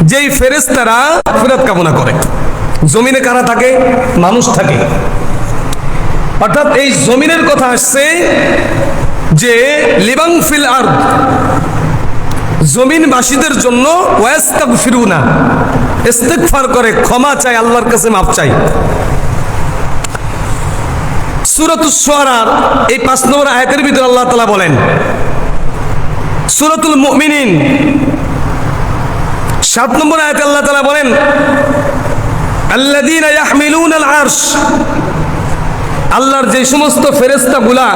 যেই ফেরেশতারা মাগফিরাত কামনা করে। জমিনে কারা থাকে? মানুষ থাকে। অর্থাৎ এই জমিনের কথা আসছে যে লিবাং ফিল আরদ, জমিনবাসীদের জন্য ওয়াস্তাগফিরুনা, ইস্তিগফার করে, ক্ষমা চায়, আল্লাহর কাছে মাফ চায়। সূরাতুশ শুআরা এই 5 নম্বর আয়াতের ভিতরে আল্লাহ তাআলা বলেন, সূরাতুল মুমিনিন 7 নম্বর আয়াতে আল্লাহ তাআলা বলেন, আল্লাযীনা ইয়াহমিলুনাল আরশ, আল্লাহর যে সমস্ত ফেরেশতাগুলা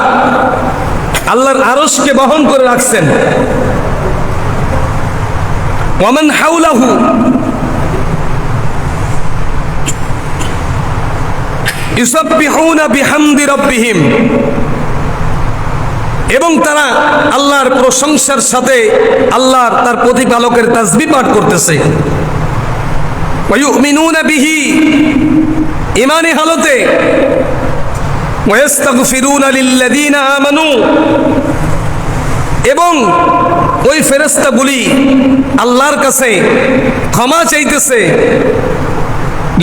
আল্লাহর আরশকে বহন করে রাখছেন, ওয়ামান হাওলাহু, ইউসাব্বিহুনা বিহামদি রাব্বিহিম, এবং তারা আল্লাহর প্রশংসার সাথে আল্লাহর তার প্রতিপালকের তাসবিহ পাঠ করতেছে। ওয়া ইউমিনুনা বিহি, ঈমানি হালতে, ওয়া ইস্তাগফিরুনা লিল্লাযীনা আমানু, এবং ওই ফেরেশতাগুলি আল্লাহর কাছে ক্ষমা চাইতেছে,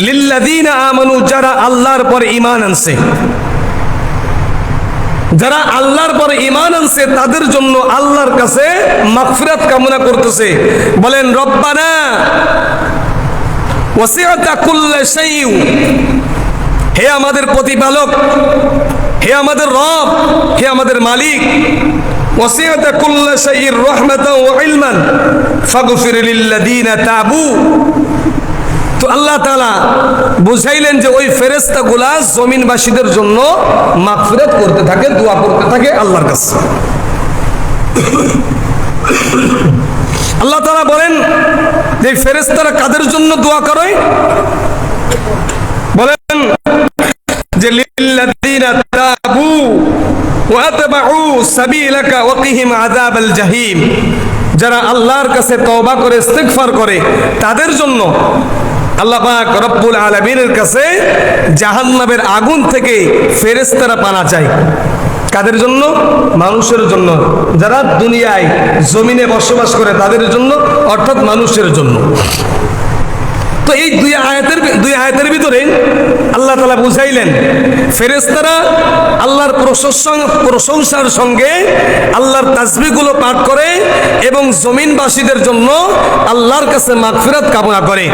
লিল্লাযীনা আমানু, যারা আল্লাহর পরে ঈমান আনছে, যারা আল্লাহর পরে ঈমান আনছে তাদের জন্য আল্লাহর কাছে মাগফিরাত কামনা করতেছে। বলেন, রব্বানা ওয়াসিআতা কুল্লা শাইইন, হে আমাদের প্রতিপালক, হে আমাদের রব, হে আমাদের মালিক, ওয়াসিআতা কুল্লা শাইইন রাহমাতাও ওয়া ইলমান ফাগফির লিল্লাযীনা তাবু। তো আল্লাহ তাআলা বুঝাইলেন যে ওই ফেরেশতাগুলা জমিনবাসীদের জন্য মাগফিরাত করতে থাকে, দোয়া করতে থাকে আল্লাহর কাছে। আল্লাহ তাআলা বলেন যে ফেরেশতারা কাদের জন্য দোয়া করে? বলেন যে লিল্লাযীনা তাবু ওয়া আতবাউ সাবিলাকা ওয়া কিহিম আযাবাল জাহিম, যারা আল্লাহর কাছে তওবা করে, ইস্তিগফার করে, তাদের জন্য আল্লাহ পাক রব্বুল আলামিনের কাছে জাহান্নামের আগুন থেকে ফেরেশতারা পানা চায়। কাদের জন্য? মানুষের জন্য, যারা দুনিয়ায় জমিনে বসবাস করে তাদের জন্য, অর্থাৎ মানুষের জন্য। তো এই দুই আয়াতের ভিতরে আল্লাহ তাআলা বুঝাইলেন ফেরেশতারা আল্লাহর প্রশংসার সঙ্গে আল্লাহর তাসবিহগুলো পাঠ করে এবং জমিনবাসীদের জন্য আল্লাহর কাছে মাগফিরাত কামনা করে,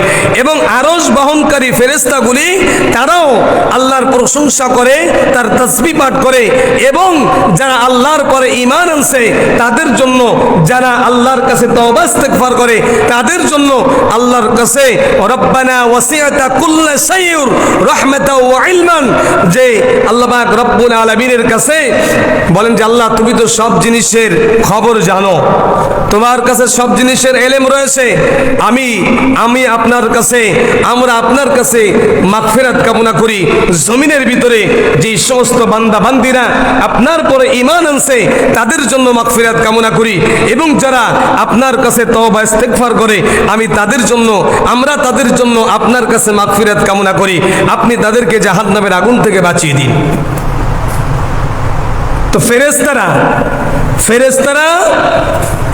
এবং আরশ বহনকারী ফেরেশতাগুলি তারাও আল্লাহর প্রশংসা করে, তার তাসবিহ পাঠ করে, এবং যারা আল্লাহর পরে ঈমান আনছে তাদের জন্য, যারা আল্লাহর কাছে তওবা ইস্তিগফার করে তাদের জন্য আল্লাহর কাছে রব্বানা ওয়াসিআতা কুল্লা শাইইন রাহমাতাও ওয়া ইলমান, যে আল্লাহ পাক রব্বুল আলামিনের কাছে বলেন যে আল্লাহ তুমি তো সব জিনিসের খবর জানো, তোমার কাছে সব জিনিসের ইলম রয়েছে, আমি আপনার কাছে, আমরা আপনার কাছে মাগফিরাত কামনা করি। জমিনের ভিতরে যে সমস্ত বান্দা বান্দিরা আপনার পরে ঈমান আনছে তাদের জন্য মাগফিরাত কামনা করি, এবং যারা আপনার কাছে তওবা ইস্তিগফার করে আমরা তাদের জন্য আপনার কাছে মাগফিরাত কামনা করি, আপনি তাদেরকে জাহান্নামের আগুন থেকে বাঁচিয়ে দিন। তো ফেরেশতারা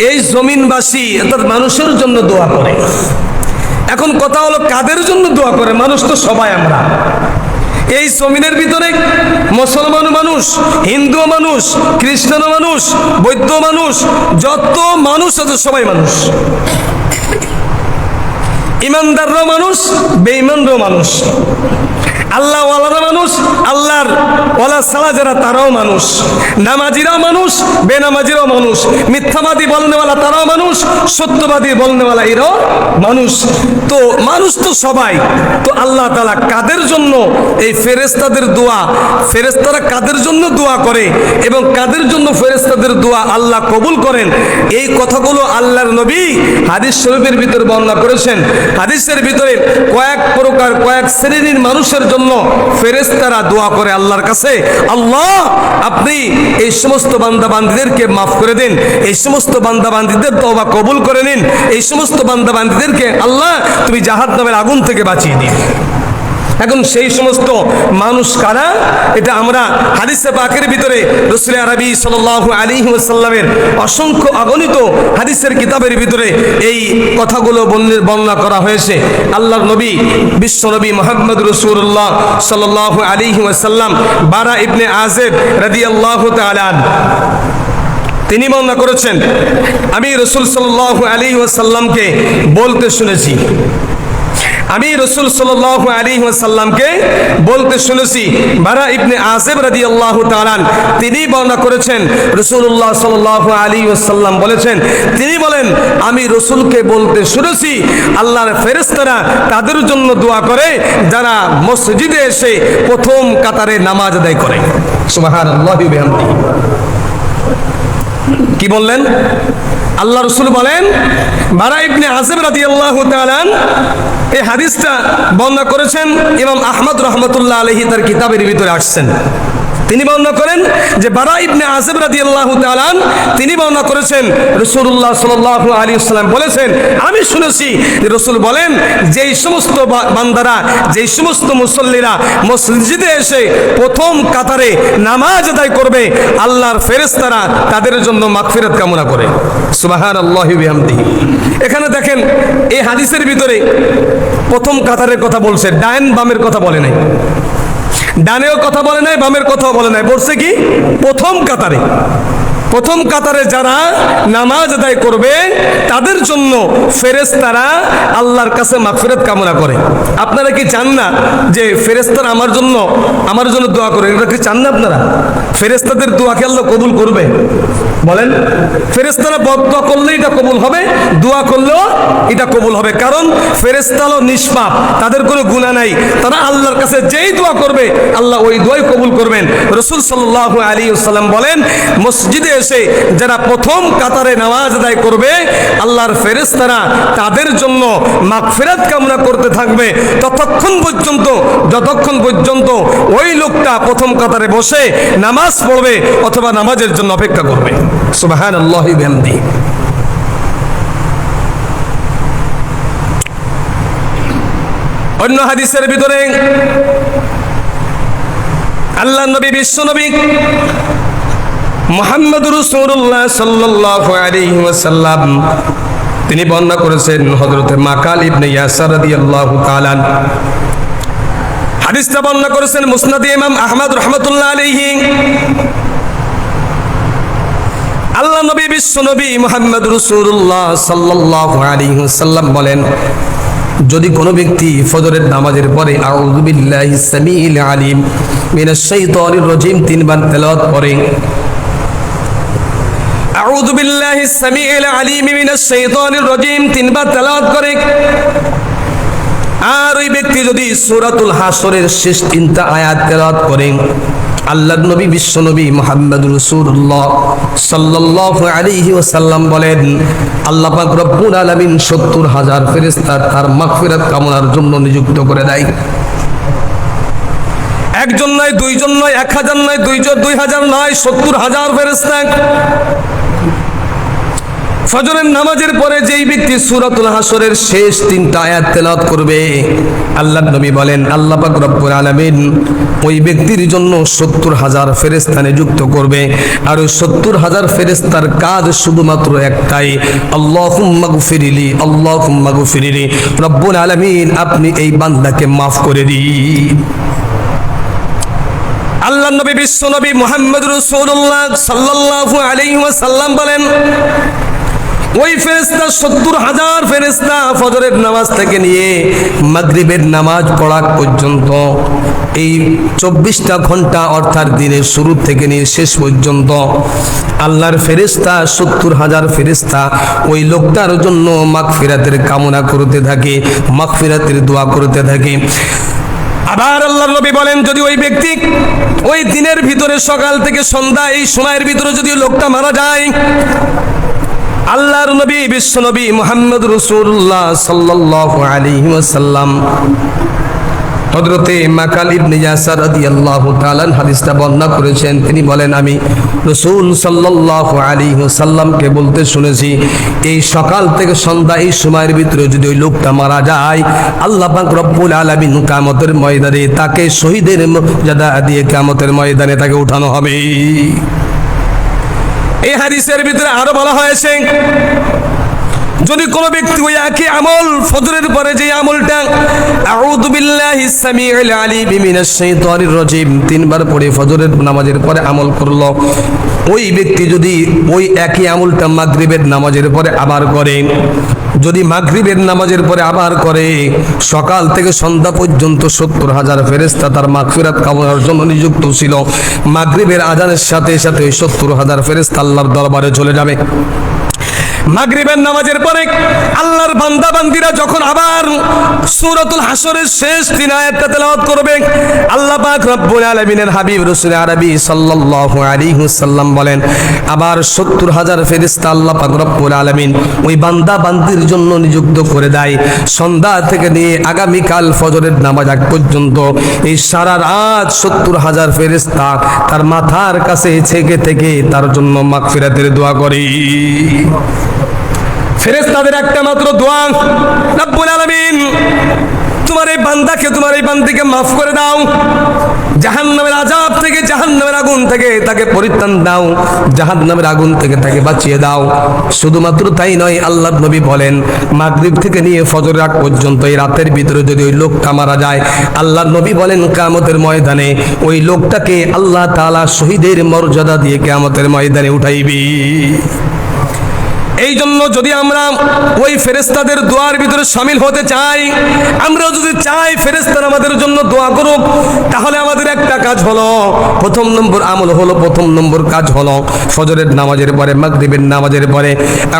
এই জমিনবাসী অর্থাৎ মানুষের জন্য দোয়া করে। এখন কথা হলো কাদের জন্য দোয়া করে? মানুষ তো সবাই আমরা। এই জমিনের ভিতরে মুসলমানও মানুষ, হিন্দুও মানুষ, খ্রিস্টানও মানুষ, বৌদ্ধ মানুষ, যত মানুষ আছে সবাই মানুষ। ইমানদাররাও মানুষ, বেঈমানরাও মানুষ, আল্লাহ ওয়ালারা মানুষ, আল্লাহর ওয়ালা ছাড়া যারা তারাও মানুষ, নামাজিরাও মানুষ, বেনামাজিরাও মানুষ, মিথ্যাবাদী বলনেওয়ালা তারাও মানুষ, সত্যবাদী বলনেওয়ালা এরাও মানুষ। তো মানুষ তো সবাই। তো আল্লাহ তাআলা কাদের জন্য এই ফেরেশতাদের দোয়া, ফেরেশতারা কাদের জন্য দোয়া করে এবং কাদের জন্য ফেরেশতাদের দোয়া আল্লাহ কবুল করেন, এই কথাগুলো আল্লাহর নবী হাদিস শরীফের ভিতরে বর্ণনা করেছেন। হাদিসের ভিতরে কয়েক শ্রেণীর মানুষের জন্য ফেরেশতারা দোয়া করে আল্লাহর কাছে, আল্লাহ আপনি এই সমস্ত বান্দা বান্দীদেরকে মাফ করে দিন, এই সমস্ত বান্দা বান্দীদের তওবা কবুল করে নিন, এই সমস্ত বান্দা বান্দীদেরকে আল্লাহ তুমি জাহান্নামের আগুন থেকে বাঁচিয়ে দিন। এখন সেই সমস্ত মানুষ কারা, এটা আমরা হাদিসে পাকের ভিতরে রাসূল আরবি সাল্লাল্লাহু আলাইহি ওয়াসাল্লামের অসংখ্য অগণিত হাদিসের কিতাবের ভিতরে এই কথাগুলো বর্ণনা করা হয়েছে। আল্লাহর নবী বিশ্ব নবী মুহাম্মদ রাসূলুল্লাহ সাল্লাল্লাহু আলাইহি ওয়াসাল্লাম বারা ইবনে আযিব রাদিয়াল্লাহু তাআলা তিনি বর্ণনা করেছেন, আমি রাসূল সাল্লাল্লাহু আলাইহি ওয়াসাল্লামকে বলতে শুনেছি, আমি রাসূল সাল্লাল্লাহু আলাইহি ওয়াসাল্লামকে বলতে শুনেছি। বারা ইবনে আযিব রাদিয়াল্লাহু তাআলা তিনি বর্ণনা করেছেন, রাসূলুল্লাহ সাল্লাল্লাহু আলাইহি ওয়াসাল্লাম বলেছেন, তিনি বলেন আমি রাসূলকে বলতে শুনেছি আল্লাহর ফেরেশতারা তাদের জন্য দোয়া করে যারা মসজিদে এসে প্রথম কাতারে নামাজ আদায় করে। সুবহানাল্লাহি ওয়া বিহামদিহি। কি বললেন? আল্লাহ রাসূল বলেন, বারা ইবনে আযিব রাদিয়াল্লাহু তাআলা এই হাদিসটা বর্ণনা করেছেন ইমাম আহমদ রাহমাতুল্লাহ আলাইহি তার কিতাবের ভিতরে আসছেন। তিনি বর্ণনা করেন যে বারা ইবনে আযিব রাদিয়াল্লাহু তাআলা তিনি বর্ণনা করেছেন রাসূলুল্লাহ সাল্লাল্লাহু আলাইহি ওয়াসাল্লাম বলেছেন, আমি শুনেছি যে রাসূল বলেন যেই সমস্ত বান্দারা, যেই সমস্ত মুসল্লিরা মসজিদে এসে প্রথম কাতারে নামাজ আদায় করবে আল্লাহর ফেরেশতারা তাদের জন্য মাগফিরাত কামনা করে। সুবহানাল্লাহি ওয়া বিহামদিহি। এখানে দেখেন এই হাদিসের ভিতরে প্রথম কাতারের কথা বলছে, ডান বামের কথা বলে নাই, ডানেও কথা বলে নাই, বামের কথাও বলে নাই, বলছে কি প্রথম কাতারে। প্রথম কাতারে যারা নামাজ আদায় করবে তাদের জন্য ফেরেশতারা আল্লাহর কাছে মাগফিরাত কামনা করে। আপনারা কি চান না যে ফেরেশতারা আমার জন্য দোয়া করে? এটা কি চান না আপনারা? ফেরেশতাদের দোয়া কি আল্লাহ কবুল করবে? বলেন, ফেরেশতারা বদদোয়া করলে এটা কবুল হবে, দোয়া করলেও এটা কবুল হবে, কারণ ফেরেশতা হলো নিষ্পাপ, তাদের কোনো গুনাহ নাই, তারা আল্লাহর কাছে যেই দোয়া করবে আল্লাহ ওই দোয়াই কবুল করবেন। রাসূল সাল্লাল্লাহু আলাইহি ওয়াসাল্লাম বলেন মসজিদে এসে যারা প্রথম কাতারে নামাজ আদায় করবে আল্লাহর ফেরেশতারা তাদের জন্য মাগফিরাত কামনা করতে থাকবে যতক্ষণ পর্যন্ত ওই লোকটা প্রথম কাতারে বসে নামাজ পড়বে অথবা নামাজের জন্য অপেক্ষা করবে। সুবহানাল্লাহি ওয়া বিহামদিহি। অন্য হাদিসের ভিতরে আল্লাহ নবী বিশ্ব নবী মুহাম্মদ রাসূলুল্লাহ সাল্লাল্লাহু আলাইহি ওয়াসাল্লাম তিনি বর্ণনা করেছেন হযরতে মাকাল ইবনে ইয়াসার রাদিয়াল্লাহু তাআলা, হাদিসটা বর্ণনা করেছেন মুসনাদে ইমাম আহমদ রাহমাতুল্লাহ আলাইহি। আল্লাহ নবী বিশ্ব নবী মুহাম্মদ রাসূলুল্লাহ সাল্লাল্লাহু আলাইহি ওয়াসাল্লাম বলেন, যদি কোনো ব্যক্তি ফজরের নামাজের পরে আউযু বিল্লাহিস সামিউল আলিম মিনাশ শাইতানির রাজিম তিনবার তেলাওয়াত করে, আউযু বিল্লাহিস সামিউল আলিম মিনাশ শাইতানির রাজিম তিনবার তেলাওয়াত করে, আর ওই ব্যক্তি যদি সূরাতুল হাসরের শেষ তিনটা আয়াত তেলাওয়াত করে, আল্লাহর নবী বিশ্ব নবী মুহাম্মদ রাসূলুল্লাহ সাল্লাল্লাহু আলাইহি ওয়াসাল্লাম বলেন আল্লাহ পাক রব্বুল আলামিন ৭০,০০০ ফেরেশতা তার মাগফিরাত কামনার জন্য নিযুক্ত করে দেয়। একজন নয়, দুইজন নয়, ১০০০ নয়, ২০০০ নয়, ৭০,০০০ ফেরেশতা। ফজরের নামাজের পরে যেই ব্যক্তি সূরাতুল হাসরের শেষ তিনটা আয়াত তেলাওয়াত করবে, আল্লাহর নবী বলেন আল্লাহ পাক রব্বুল আলামিন ওই ব্যক্তির জন্য ৭০,০০০ ফেরেশতা নিযুক্ত করবে, আর ওই ৭০,০০০ ফেরেশতার কাজ শুধুমাত্র একটাই, আল্লাহুম্মা গফিরলি, আল্লাহুম্মা গফিরলি, রব্বুল আলামিন আপনি এই বান্দাকে মাফ করে দিন। আল্লাহর নবী বিশ্ব নবী মুহাম্মদ রাসূলুল্লাহ সাল্লাল্লাহু আলাইহি ওয়াসাল্লাম বলেন ওই ফেরেশতা ৭০,০০০ ফেরেশতা ফজরের নামাজ থেকে নিয়ে মাগরিবের নামাজ পড়া পর্যন্ত এই ২৪টা ঘন্টা অর্থাৎ দিনের শুরু থেকে নিয়ে শেষ পর্যন্ত আল্লাহর ফেরেশতা ৭০,০০০ ফেরেশতা ওই লোকটার জন্য মাগফিরাতের কামনা করতে থাকে, মাগফিরাতের দোয়া করতে থাকে। আবার আল্লাহর নবী বলেন যদি ওই ব্যক্তি ওই দিনের ভিতরে সকাল থেকে সন্ধ্যা এই সময়ের ভিতরে যদি লোকটা মারা যায়, আল্লাহর নবী বিশ্ব নবী মুহাম্মদ রাসূলুল্লাহ সাল্লাল্লাহু আলাইহি ওয়াসাল্লাম হযরতে মাকাল ইবনে ইয়াসার রাদিয়াল্লাহু তাআলা হাদিসটা বর্ণনা করেছেন। তিনি বলেন, আমি রাসূল সাল্লাল্লাহু আলাইহি ওয়াসাল্লামকে বলতে শুনেছি, এই সকাল থেকে সন্ধ্যা এই সময়ের ভিতরে যদি ওই লোকটা মারা যায়, আল্লাহ পাক রব্বুল আলামিন কিয়ামতের ময়দানে তাকে শহীদের মর্যাদা দিয়ে কিয়ামতের ময়দানে তাকে উঠানো হবে। এই হাদিসের ভিতরে আরো বলা হয়েছে, যদি কোন ব্যক্তি ওই একই আমল ফজরের পরে যে আমলটা আউযু বিল্লাহিস সামিউল আলিম মিনাশ শাইতানির রাজিম তিনবার পড়ে ফজরের নামাজের পরে আমল করলো, ওই ব্যক্তি যদি ওই একই আমলটা মাগরিবের নামাজের পরে আবার করে, যদি মাগরিবের নামাজের পরে আবার করে, সকাল থেকে সন্ধ্যা পর্যন্ত 70,000 ফেরেশতা তার মাগফিরাত কামনার জন্য নিযুক্ত ছিল। মাগরিবের আজানের সাথে সাথে 70,000 ফেরেশতা আল্লাহর দরবারে চলে যাবে। মাগরিবের নামাজের পরে আল্লাহর বান্দা বান্দীরা যখন আবার সূরাতুল হাসরের শেষ 3 আয়াতটা তেলাওয়াত করবে, আল্লাহ পাক রব্বুল আলামিনের হাবিব রাসূল আরবি সাল্লাল্লাহু আলাইহি ওয়াসাল্লাম বলেন, আবার 70,000 ফেরেশতা আল্লাহ পাক রব্বুল আলামিন ওই বান্দা বান্দীর জন্য নিযুক্ত করে দেয়। সন্ধ্যা থেকে নিয়ে আগামী কাল ফজরের নামাজ আগ পর্যন্ত এই সারা রাত 70,000 ফেরেশতা তার মাথার কাছে থেকে তার জন্য মাগফিরাতের দোয়া করে। ফেরেশতাদের একটা মাত্র দোয়া, রব্বুল আলামিন তোমার এই বান্দাকে, তোমার এই বান্দিকে মাফ করে দাও, জাহান্নামের আযাব থেকে, জাহান্নামের আগুন থেকে তাকে পরিত্রাণ দাও, জাহান্নামের আগুন থেকে তাকে বাঁচিয়ে দাও। শুধুমাত্র তাই নয়, আল্লাহর নবী বলেন, মাগরিব থেকে নিয়ে ফজরের আগ পর্যন্ত এই রাতের ভিতরে যদি ওই লোকটা মারা যায়, আল্লাহর নবী বলেন কিয়ামতের ময়দানে ওই লোকটাকে আল্লাহ তাআলা শহীদের মর্যাদা দিয়ে কিয়ামতের ময়দানে উঠাইবে। এই জন্য যদি আমরা ওই ফেরেশতাদের দোয়ার ভিতরে শামিল হতে চাই, আমরা যদি চাই ফেরেশতারা আমাদের জন্য দোয়া করুক, তাহলে আমাদের একটা কাজ হলো, প্রথম নম্বর আমল হলো, প্রথম নম্বর কাজ হলো ফজরের নামাজের পরে, মাগরিবের নামাজের পরে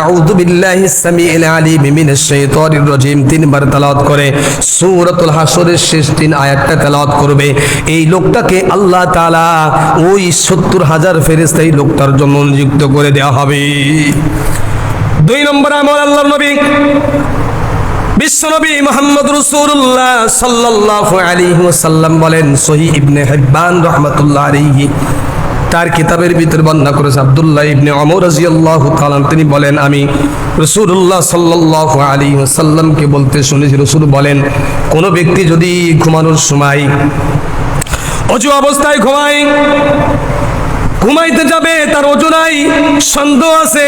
আউযু বিল্লাহিস সামিউল আলিম মিনাশ শাইতানির রাজিম তিনবার তেলাওয়াত করে সূরাতুল হাসরের শেষ 3 আয়াতটা তেলাওয়াত করবে। এই লোকটাকে আল্লাহ তাআলা ওই 70,000 ফেরেশতা এই লোকটার জন্য নিযুক্ত করে দেওয়া হবে। 2 নম্বর আমল, আল্লাহর নবী বিশ্বনবী মুহাম্মদ রাসূলুল্লাহ সাল্লাল্লাহু আলাইহি ওয়াসাল্লাম বলেন, সহিহ ইবনে হিব্বান রাহমাতুল্লাহ আলাইহি তার কিতাবের ভিতরে বর্ণনা করেছে, আব্দুল্লাহ ইবনে ওমর রাদিয়াল্লাহু তাআলা তিনি বলেন, আমি রাসূলুল্লাহ সাল্লাল্লাহু আলাইহি ওয়াসাল্লামকে বলতে শুনেছি, রাসূল বলেন, কোন ব্যক্তি যদি ঘুমানোর সময় অজু অবস্থায় ঘুমাইতে যাবে, তার অজু নাই, সন্দেহ আছে,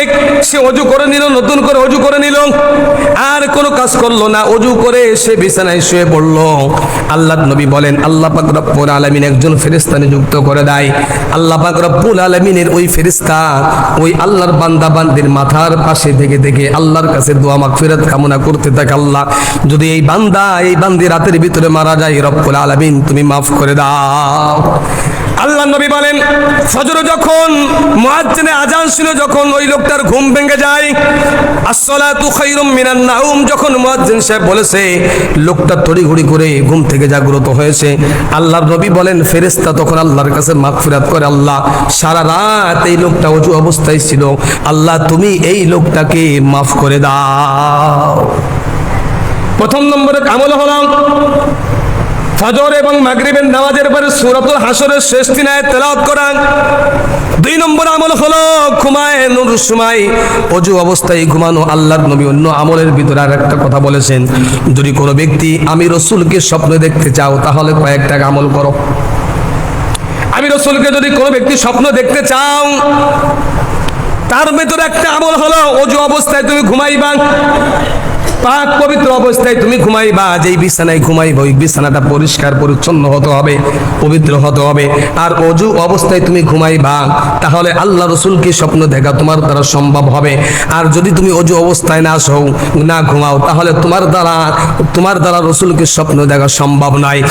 সে অজু করে নিল, নতুন করে অজু করে নিল, আর কোনো কাজ করলো না, অজু করে সে বিছানায় শুয়ে পড়লো, আল্লাহর নবী বলেন, আল্লাহ পাক রব্বুল আলামিন একজন ফেরেশতা নিযুক্ত করে দেয়। আল্লাহ পাক রব্বুল আলামিনের ওই ফেরেশতা ওই আল্লাহর বান্দা বান্দির মাথার পাশে থেকে আল্লাহর কাছে দোয়া মাগফিরাত কামনা করতে থাকে, আল্লাহ যদি এই বান্দা এই বান্দি রাতের ভিতরে মারা যায়, রব্বুল আলামিন তুমি মাফ করে দাও। আল্লাহ নবী বলেন, ফজরে যখন মুয়াজ্জিনে আজান ছিল, যখন ওই লোকটার ঘুম ভেঙে যায়, আসসালাতু খায়রুম মিনান নাউম, যখন মুয়াজ্জিন সাহেব বলেছে, লোকটা তড়িঘড়ি করে ঘুম থেকে জাগ্রত হয়েছে, আল্লাহর নবী বলেন, ফেরেশতা তখন আল্লাহর কাছে মাগফিরাত করে, আল্লাহ সারা রাত এই লোকটা অজু অবস্থায় ছিল, আল্লাহ তুমি এই লোকটাকে মাফ করে দাও। প্রথম নম্বরে আমল হলো ফজর এবং মাগরিবের নামাজের পরে সূরাতুল হাসরের শেষ 3 আয়াত তেলাওয়াত করা। 2 নম্বর আমল হলো ঘুমানোর সময় অজু অবস্থায় ঘুমানো। আল্লাহর নবী অন্য আমলের ভিতরে আরেকটা কথা বলেছেন, যদি কোনো ব্যক্তি আমি রাসূলকে স্বপ্নে দেখতে চাও, তাহলে কয়েকটা আমল করো। আমি রাসূলকে যদি কোনো ব্যক্তি স্বপ্ন দেখতে চাও, তার ভিতরে একটা আমল হলো অজু অবস্থায় তুমি ঘুমাইবা, পাক পবিত্র অবস্থায় তুমি ঘুমাইবা, যেই বিছানায় ঘুমাইবা ওই বিছানাটা পরিষ্কার পরিচ্ছন্ন হতে হবে, পবিত্র হতে হবে, আর অজু অবস্থায় তুমি ঘুমাইবা, তাহলে আল্লাহ রাসূলকে স্বপ্ন দেখা তোমার দ্বারা সম্ভব হবে। আর যদি তুমি অজু অবস্থায় না ঘুমাও, তাহলে তোমার দ্বারা রাসূলকে স্বপ্ন দেখা সম্ভব নয়।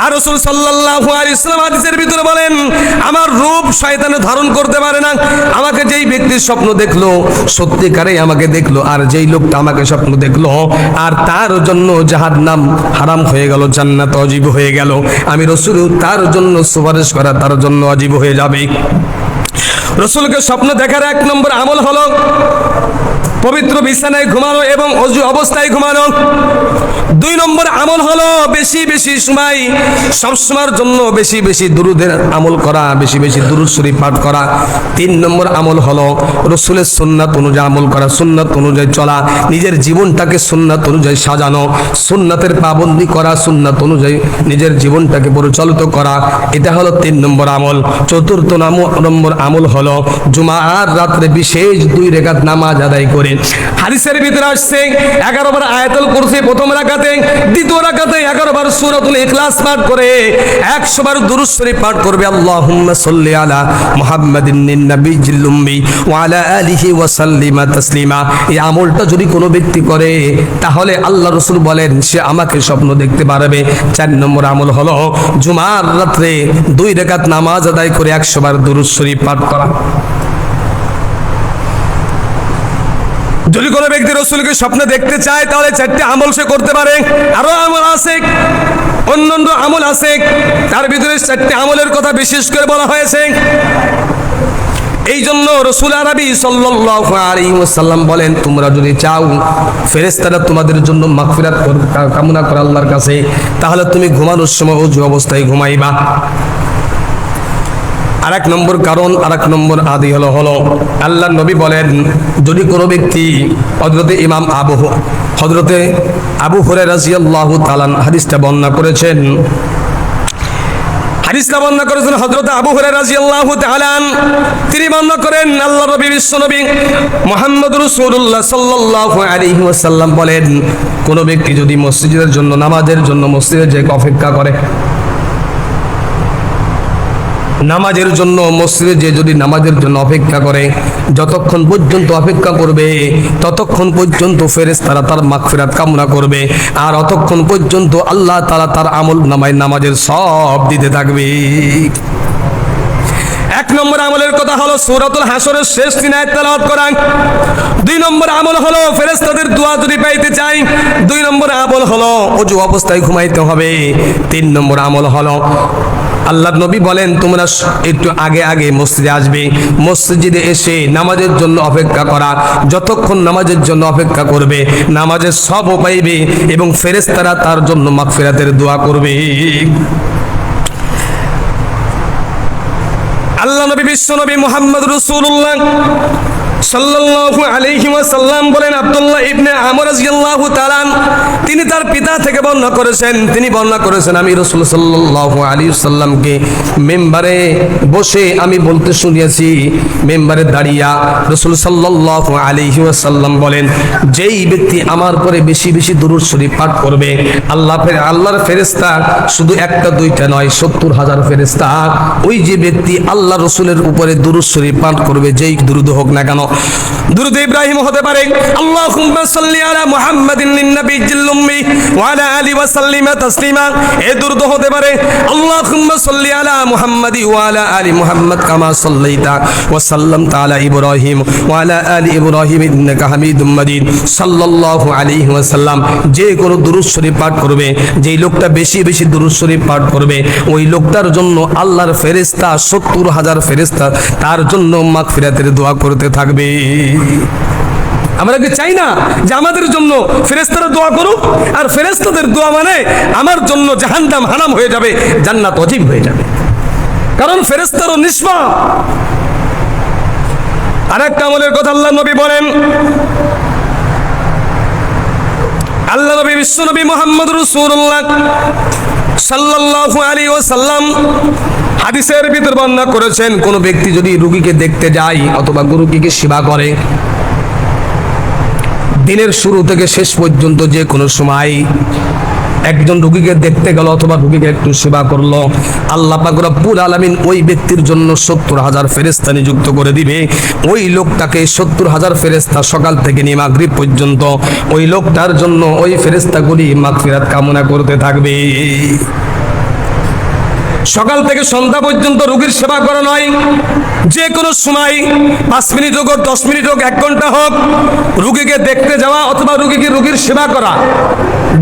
আর রাসূল সাল্লাল্লাহু আলাইহি ওয়াসাল্লাম হাদিসের ভিতরে বলেন, আমার রূপ শয়তানে ধারণ করতে পারে না। আমাকে যেই ব্যক্তির স্বপ্ন দেখলো, সত্যিকারেই আমাকে দেখলো, আর যেই লোকটা আমাকে স্বপ্ন দেখলো আর তার জন্য জাহান্নাম হারাম হয়ে গেল, জান্নাত ওয়াজিব হয়ে গেল, আমি রাসূল তার জন্য সুপারিশ করা তার জন্য ওয়াজিব হয়ে যাবে। রাসূলকে স্বপ্ন দেখার 1 নম্বর আমল হলো পবিত্র বিছানায় ঘুমানো এবং অজু অবস্থায় ঘুমানো। 2 নম্বর আমল হলো বেশি বেশি সময় সব সময়ের জন্য বেশি বেশি দুরূদের আমল করা, বেশি বেশি দুরূদ শরীফ পাঠ করা। 3 নম্বর আমল হলো রাসূলের সুন্নাত অনুযায়ী আমল করা, সুন্নাত অনুযায়ী চলা, নিজের জীবনটাকে সুন্নাত অনুযায়ী সাজানো, সুন্নাতের পাবন্দি করা, সুন্নাত অনুযায়ী নিজের জীবনটাকে পরিচালিত করা। এটা হলো 3 নম্বর আমল। 4র্থ নম্বর আমল হলো জুমার রাত্রে বিশেষ 2 রাকাত নামাজ আদায় করে। হাদিসের ভিতরে আসছে 11 বার আয়াতুল কুরসি প্রথম রাকাতে, দ্বিতীয় রাকাতে 11 বার সূরাতুল ইখলাস পাঠ করে 100 বার দুরূদ শরীফ পাঠ করবে। আল্লাহুম্মা সাল্লি আলা মুহাম্মাদিন নাবিয়্যিল উম্মি ওয়া আলা আলিহি ওয়া সাল্লিমা তাসলিমা। এই আমলটা যদি কোনো ব্যক্তি করে তাহলে আল্লাহ রাসূল বলেন সে আমাকে স্বপ্ন দেখতে পারবে। 4 নম্বর আমল হলো জুমার রাত্রে 2 রাকাত নামাজ আদায় করে 100 বার দুরূদ শরীফ পাঠ করা। যদি কোনো ব্যক্তি রাসূলকে স্বপ্নে দেখতে চায় তাহলে 4টি আমল সে করতে পারে। আরো আমল আছে, অন্যান্য আমল আছে, তার ভিতরে 4টি আমলের কথা বিশেষ করে বলা হয়েছে। এই জন্য রাসূল আরবি সাল্লাল্লাহু আলাইহি ওয়াসাল্লাম বলেন, তোমরা যদি চাও ফেরেশতারা তোমাদের জন্য মাগফিরাত কামনা করে আল্লাহর কাছে, তাহলে তুমি ঘুমানোর সময় ওযু অবস্থায় ঘুমাইবা। আরেক নম্বর কারণ, আরেক নম্বর আদি হলো আল্লাহর নবী বলেন, যদি কোনো ব্যক্তি হযরতে আবু হুরায়রা রাদিয়াল্লাহু তাআলা হাদিসটা বর্ণনা করেছেন। হাদিসটা বর্ণনা করেছেন হযরত আবু হুরায়রা রাদিয়াল্লাহু তাআলা। তিনি বর্ণনা করেন আল্লাহর নবী বিশ্বনবী মুহাম্মদ রাসূলুল্লাহ সাল্লাল্লাহু আলাইহি ওয়াসাল্লাম বলেন, কোন ব্যক্তি যদি মসজিদের জন্য নামাজের জন্য মসজিদে যে অপেক্ষা করে, নামাজের জন্য মসজিদে যে যদি নামাজের জন্য অপেক্ষা করে, যতক্ষণ পর্যন্ত অপেক্ষা করবে ততক্ষণ পর্যন্ত ফেরেশতারা তার মাগফিরাত কামনা করবে, আর অতক্ষণ পর্যন্ত আল্লাহ তাআলা তার আমল নামায় নামাজের সব দিতে থাকবে। 1 নম্বর আমলের কথা হলো সূরাতুল হাসরের শেষ 3 আয়াত তেলাওয়াত করা। 2 নম্বর আমল হলো ফেরেশতাদের দোয়া যদি পাইতে চাই, 2 নম্বর আমল হলো ওযু অবস্থায় ঘুমাইতে হবে। 3 নম্বর আমল হলো আল্লাহর নবী বলেন, তোমরা একটু আগে আগে মসজিদে আসবে, মসজিদে এসে নামাজের জন্য অপেক্ষা করা, যতক্ষণ নামাজের জন্য অপেক্ষা করবে নামাজের সবও পাইবে এবং ফেরেশতারা তার জন্য মাগফিরাতের দোয়া করবে। আল্লাহ নবী বিশ্বনবী মুহাম্মদ রাসূলুল্লাহ সাল্লাল্লাহু আলাইহি ওয়াসাল্লাম বলেন, আব্দুল্লাহ ইবনে আমর রাদিয়াল্লাহু তাআলা তিনি তার পিতা থেকে বর্ণনা করেছেন, তিনি বর্ণনা করেছেন আমি রাসূল সাল্লাল্লাহু আলাইহি ওয়াসাল্লামকে মিম্বারে বসে আমি বলতে শুনিয়েছি, মিম্বারে দাঁড়িয়ে রাসূল সাল্লাল্লাহু আলাইহি ওয়াসাল্লাম বলেন, যেই ব্যক্তি আমার পরে বেশি বেশি দুরূদ শরীফ পাঠ করবে, আল্লাহর ফেরেশতা শুধু একটা দুইটা নয় 70,000 ফেরেশতা ওই যে ব্যক্তি আল্লাহ রাসূলের উপরে দুরূদ শরীফ পাঠ করবে, যেই দুরূদ হোক না কেন, দুরূদ ইব্রাহিম হতে পারে, আল্লাহুম্মা সাল্লি আলা মুহাম্মাদিন নাবিয়্যিল উম্মি ওয়া আলা আলিহি ওয়া সাল্লিমা তাসলিমা, এই দুরূদ হতে পারে আল্লাহুম্মা সাল্লি আলা মুহাম্মাদি ওয়া আলা আলি মুহাম্মাদ কামা সাল্লাইতা ওয়া সাল্লামতা আলা ইব্রাহিম ওয়া আলা আলি ইব্রাহিম ইন্নাকা হামিদুম মাজিদ সাল্লাল্লাহু আলাইহি ওয়া সাল্লাম। যে কোনো দুরূদ শরীফ পাঠ করবে, যেই লোকটা বেশি বেশি দুরূদ শরীফ পাঠ করবে, ওই লোকটার জন্য আল্লাহর ফেরেশতা 70,000 ফেরেশতা তার জন্য মাগফিরাতের দোয়া করতে থাকবে। আমরা কি চাই না যে আমাদের জন্য ফেরেশতারা দোয়া করুক? আর ফেরেশতাদের দোয়া মানে আমার জন্য জাহান্নাম হারাম হয়ে যাবে, জান্নাত ওয়াজিব হয়ে যাবে, কারণ ফেরেশতারও নিসবা। আরেকটা আমলের কথা আল্লাহ নবী বলেন, আল্লাহ নবী বিশ্বনবী মুহাম্মদ রাসূলুল্লাহ সাল্লাল্লাহু আলাইহি ওয়াসাল্লাম হাদিসের ভিতর বর্ণনা করেছেন, কোন ব্যক্তি যদি রোগীকে দেখতে যায় অথবা রোগীকে সেবা করে, দিনের শুরু থেকে শেষ পর্যন্ত যে কোনো সময় একজন রোগীকে দেখতে গেল অথবা রোগীকে একটু সেবা করলো, আল্লাহ পাক রব্বুল আলামিন ওই ব্যক্তির জন্য 70,000 ফেরেশতা নিযুক্ত করে দিবে। ওই লোকটাকে 70,000 ফেরেশতা সকাল থেকে নিয়ে মাগরিব পর্যন্ত ওই লোকটার জন্য ওই ফেরেশতাগুলি মাগফিরাত কামনা করতে থাকবে। সকাল থেকে সন্ধ্যা পর্যন্ত রোগীর সেবা করা নয়, যে কোনো সময় 5 মিনিট হোক 10 মিনিট হোক 1 ঘন্টা হোক রোগীকে দেখতে যাওয়া অথবা রোগীর সেবা করা।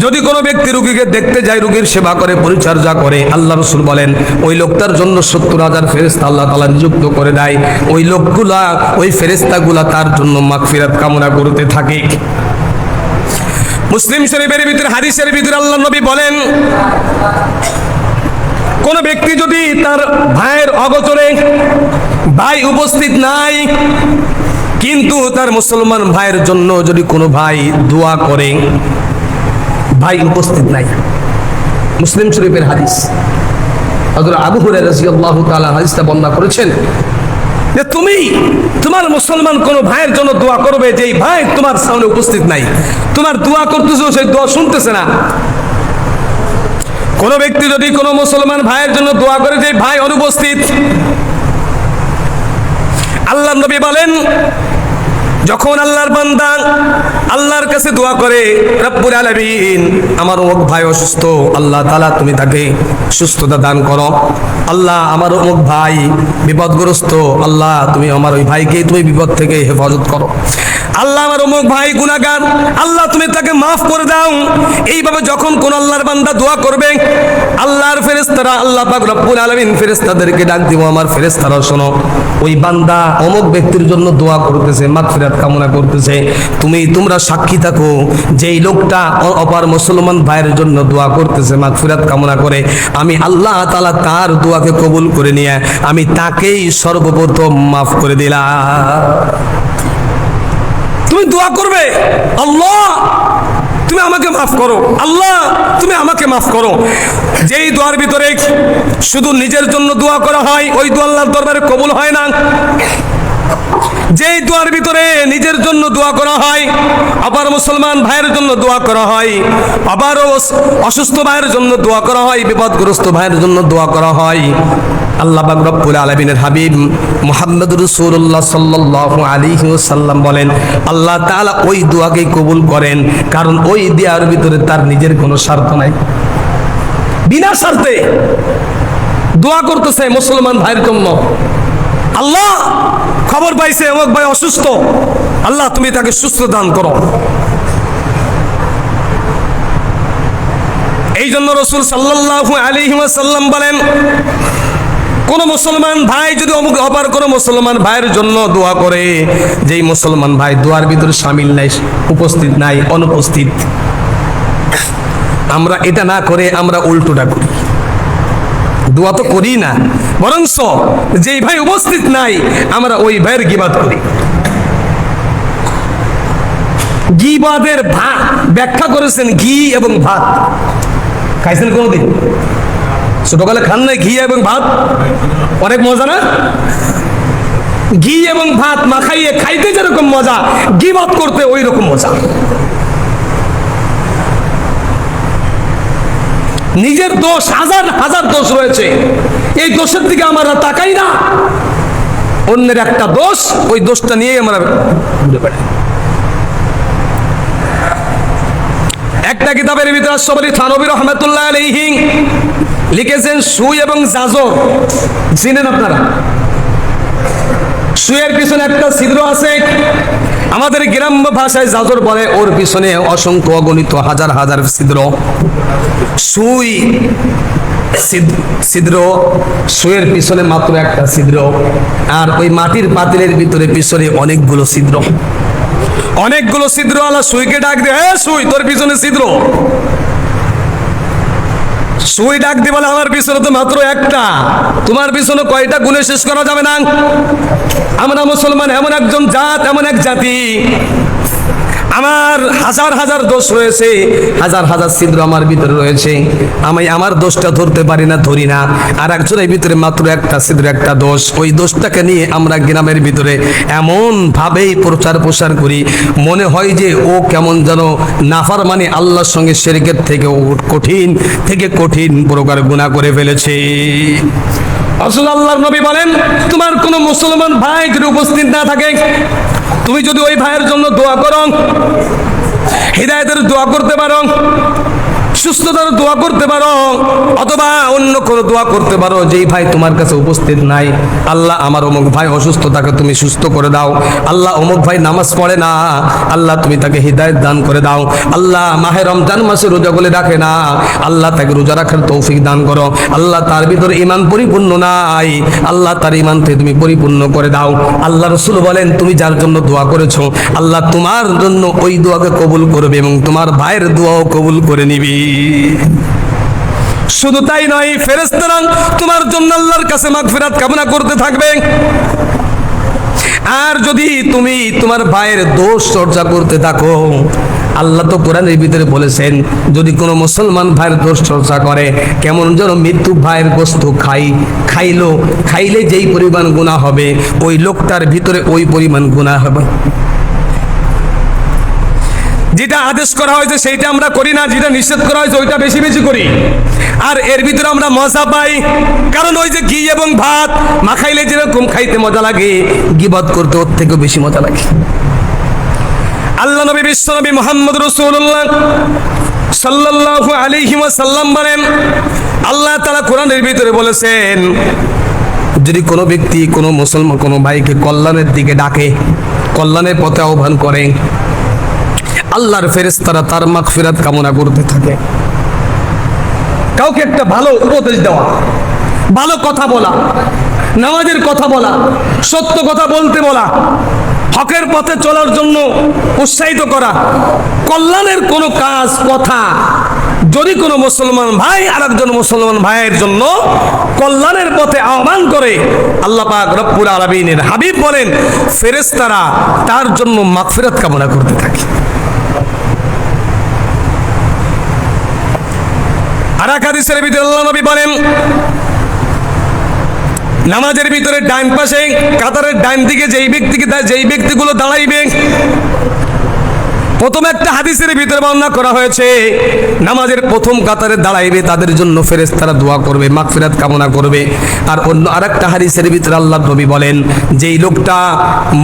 যদি কোনো ব্যক্তি রোগীকে দেখতে যায়, রোগীর সেবা করে, পরিচর্যা করে, আল্লাহ রাসূল বলেন ওই লোকটার জন্য 70,000 ফেরেশতা আল্লাহ তাআলা নিযুক্ত করে দেয়। ওই লোকগুলা, ওই ফেরেশতাগুলা তার জন্য মাগফিরাত কামনা করতে থাকে। মুসলিম শরীফের ভিতরে হাদিসের ভিতরে আল্লাহ নবী বলেন, কোন ব্যক্তি যদি তার ভাইয়ের অগোচরে, ভাই উপস্থিত নাই, কিন্তু তার মুসলমান ভাইয়ের জন্য যদি কোনো ভাই দোয়া করে, ভাই উপস্থিত নাই, মুসলিম শরীফের হাদিস, হযরত আবু হুরায়রা রাদিয়াল্লাহু তাআলা হাদিসটা বর্ণনা করেছেন যে তুমি তোমার মুসলমান কোন ভাইয়ের জন্য দোয়া করবে, যেই ভাই তোমার সামনে উপস্থিত নাই, তোমার দোয়া করতেছো, সেই দোয়া শুনতেছে না। কোন ব্যক্তি যদি কোন মুসলমান ভাইয়ের জন্য দোয়া করে, যে ভাই অনুপস্থিত, আল্লাহর নবী বলেন, যখন আল্লাহর বান্দা আল্লাহর কাছে দোয়া করে, রব্বুল আলামিন আমার অমুক ভাই অসুস্থ, আল্লাহ তাআলা তুমি তাকে সুস্থতা দান করো, আল্লাহ আমার অমুক ভাই বিপদগ্রস্ত, আল্লাহ তুমি আমার ওই ভাইকে তুমি বিপদ থেকে হেফাজত করো, আল্লাহ আমার অমুক ভাই গুনাহগার, আল্লাহ তুমি তাকে মাফ করে দাও। এইভাবে যখন কোন আল্লাহর বান্দা দোয়া করবে, আল্লাহর ফেরেশতারা, আল্লাহ পাক রব্বুল আলামিন ফেরেশতাদেরকে ডাক দিব, আমার ফেরেশতারা শোনো, ওই বান্দা অমুক ব্যক্তির জন্য দোয়া করতেছে, মাগফিরাত কামনা করতেছে, তোমরা সাক্ষী থাকো, যেই লোকটা অপর মুসলমান ভাইয়ের জন্য দোয়া করতেছে, মাগফিরাত কামনা করে, আমি আল্লাহ তাআলা তার দোয়াকে কবুল করে নিয়ে আমি তাকেই সর্বপ্রথম মাফ করে দিলাম। তুমি দোয়া করবে, আল্লাহ তুমি আমাকে মাফ করো, আল্লাহ তুমি আমাকে মাফ করো। যেই দোয়ার ভিতরে শুধু নিজের জন্য দোয়া করা হয়, ওই দোয়া আল্লাহর দরবারে কবুল হয় না। যেই দোয়ার ভিতরে নিজের জন্য দোয়া করা হয়, আবার মুসলমান ভাইয়ের জন্য দোয়া করা হয়, আবারও অসুস্থ ভাইয়ের জন্য দোয়া করা হয়, বিপদগ্রস্ত ভাইয়ের জন্য দোয়া করা হয়, আল্লাহ পাক রব্বুল আলামিনের হাবিব মুহাম্মদুর রাসূলুল্লাহ সাল্লাল্লাহু আলাইহি ওয়াসাল্লাম বলেন, আল্লাহ তাআলা ওই দোয়াকে কবুল করেন, কারণ ওই দোয়ার ভিতরে তার নিজের কোনো স্বার্থ নাই, বিনা স্বার্থে দোয়া করতেছে মুসলমান ভাইয়ের জন্য। আল্লাহ খবর পাইছে অমুক ভাই অসুস্থ, আল্লাহ তুমি তাকে সুস্থ দান করো। এই জন্য রাসূল সাল্লাল্লাহু আলাইহি ওয়াসাল্লাম বলেন, কোন মুসলমান ভাই যদি অমুক অপর কোন মুসলমান ভাইয়ের জন্য দোয়া করে, যেই মুসলমান ভাই দোয়ার ভিতরে শামিল নাই, উপস্থিত নাই, অনুপস্থিত, আমরা এটা না করে আমরা উল্টোটা করি, দোয়া তো করি না, বরঞ্চ যেই ভাই উপস্থিত নাই আমরা ওই ভাইয়ের গীবাত করি। গীবাতের ব্যাখ্যা করেছেন ঘি এবং ভাত। খাইছেন কোনদিন? ছোটকালে খান নাই ঘি এবং ভাত? অনেক মজা না? ঘি এবং ভাত মাখাইয়ে খাইতে যেরকম মজা, গীবাত করতে ওই রকম মজা। নিজের দোষ হাজার হাজার দোষ রয়েছে, এই দোষের দিকে আমরা তাকাই না, অন্যের একটা দোষ, ওই দোষটা নিয়ে আমরা ঘুরে বেড়াই। একটা কিতাবের ভিতরে আশরাফ আলী থানভী রাহমাতুল্লাহ আলাইহি লিখেছেন, সুই এবং জাজর চিনেন আপনারা? সুইয়ের পিছনে একটা ছিদ্র আছে, আমাদের গ্রাম্য ভাষায় জাজর বলে, ওর পিছনে অসংখ্য অগণিত হাজার হাজার ছিদ্র। সুই ছিদ্র, সুইয়ের পিছনে মাত্র একটা ছিদ্র, আর ওই মাটির পাতিলের ভিতরে পিছনে অনেকগুলো ছিদ্র, অনেকগুলো ছিদ্র। আল্লাহ সুইকে ডাক দে, হ্যাঁ সুই তোর পিছনে ছিদ্র। সুই ডাক দি বলে, আমার পিছনে তো মাত্র একটা, তোমার পিছনে কয়টা গুণে শেষ করা যাবে না। আমরা মুসলমান এমন একজন জাত, এমন এক জাতি, আমার হাজার হাজার দোষ রয়েছে, হাজার হাজার ছিদ্র আমার ভিতরে রয়েছে, আমি আমার দোষটা ধরতে পারি না, ধরি না। আর একজনের ভিতরে মাত্র একটা ছিদ্র, একটা দোষ, ওই দোষটাকে নিয়ে আমরা গ্রামের ভিতরে এমন ভাবেই প্রচার প্রসার করি, মনে হয় যে ও কেমন যেন নাফরমানি আল্লাহর সঙ্গে শিরকের থেকে কঠিন থেকে কঠিন প্রকার গুনাহ করে ফেলেছে। রাসূল আল্লাহর নবী বলেন, তোমার কোনো মুসলমান ভাই যদি উপস্থিত না থাকে, তুমি যদি ওই ভাইয়ের জন্য দোয়া করো, হিদায়াতের দোয়া করতে পারো, সুস্থতার দোয়া করতে পারো, অথবা অন্য কোনো দোয়া করতে পারো। যেই ভাই তোমার কাছে উপস্থিত নাই, আল্লাহ আমার অমুক ভাই অসুস্থ, তাকে তুমি সুস্থ করে দাও। আল্লাহ অমুক ভাই নামাজ পড়ে না, আল্লাহ তুমি তাকে হিদায়াত দান করে দাও। আল্লাহ মাহে রমজান মাসে রোজা বলে রাখে না, আল্লাহ তাকে রোজা রাখার তৌফিক দান করো। আল্লাহ তার ভিতরে ঈমান পরিপূর্ণ নাই, আল্লাহ তার ঈমানকে তুমি পরিপূর্ণ করে দাও। আল্লাহ রাসূল বলেন, তুমি যার জন্য দোয়া করেছো, আল্লাহ তোমার জন্য ওই দোয়াকে কবুল করবে এবং তোমার ভাইয়ের দোয়াও কবুল করে নিবি। শুধু তাই নয়, ফেরেশতারা তোমার জন্য আল্লাহর কাছে মাগফিরাত কামনা করতে থাকবে। আর যদি তুমি তোমার ভাইয়ের দোষ চর্চা করতে থাকো, আল্লাহ তো কোরআনের ভিতরে বলেছেন, যদি কোনো মুসলমান ভাইয়ের দোষ চর্চা করে, কেমন যেন মৃত্যু ভাইয়ের গোশত খাইলে যেই পরিমাণ গুনাহ হবে, ওই লোকটার ভিতরে ওই পরিমাণ গুনাহ হবে। যেটা আদেশ করা হয়েছে সেইটা আমরা করি না, যেটা নিষেধ করা হয়েছে ওইটা বেশি বেশি করি। আর এর ভিতরে আমরা মজা পাই, কারণ ওই যে ঘি এবং ভাত মাখাইলে যেরকম খাইতে মজা লাগে, গীবত করতে ওর থেকেও বেশি মজা লাগে। আল্লাহ নবী বিশ্বনবী মুহাম্মদ রাসূলুল্লাহ সাল্লাল্লাহু আলাইহি ওয়াসাল্লাম বলেন, আল্লাহ তাআলা কোরআনের ভিতরে বলেছেন, যদি কোনো ব্যক্তি কোনো মুসলমান কোনো ভাইকে কল্যাণের দিকে ডাকে, কল্যাণের পথে আহ্বান করে, আল্লাহর ফেরেশতারা তার মাগফিরাত কামনা করতে থাকে। কাউকে একটা ভালো উপদেশ দেওয়া, ভালো কথা বলা, নামাজের কথা বলা, সত্য কথা বলতে বলা, হকের পথে চলার জন্য উৎসাহিত করা, কল্যাণের কোনো কাজ কথা যদি কোনো মুসলমান ভাই আরেকজন মুসলমান ভাইয়ের জন্য কল্যাণের পথে আহ্বান করে, আল্লাহ পাক রব্বুল আলামিনের হাবিব বলেন, ফেরেশতারা তার জন্য মাগফিরাত কামনা করতে থাকে। আর এক হাদিসের ভিতরে আল্লাহ নবী বলেন, নামাজের ভিতরে ডান পাশে কাতারের ডান দিকে যেই ব্যক্তিগুলো দাঁড়াইবে, প্রথম একটা হাদিসের ভিতরে বর্ণনা করা হয়েছে, নামাজের প্রথম কাতারে দাঁড়াইবে তাদের জন্য ফেরেশতারা দোয়া করবে, মাগফিরাত কামনা করবে। আর অন্য আরেকটা হাদিসের ভিতরে আল্লাহর নবী বলেন, যেই লোকটা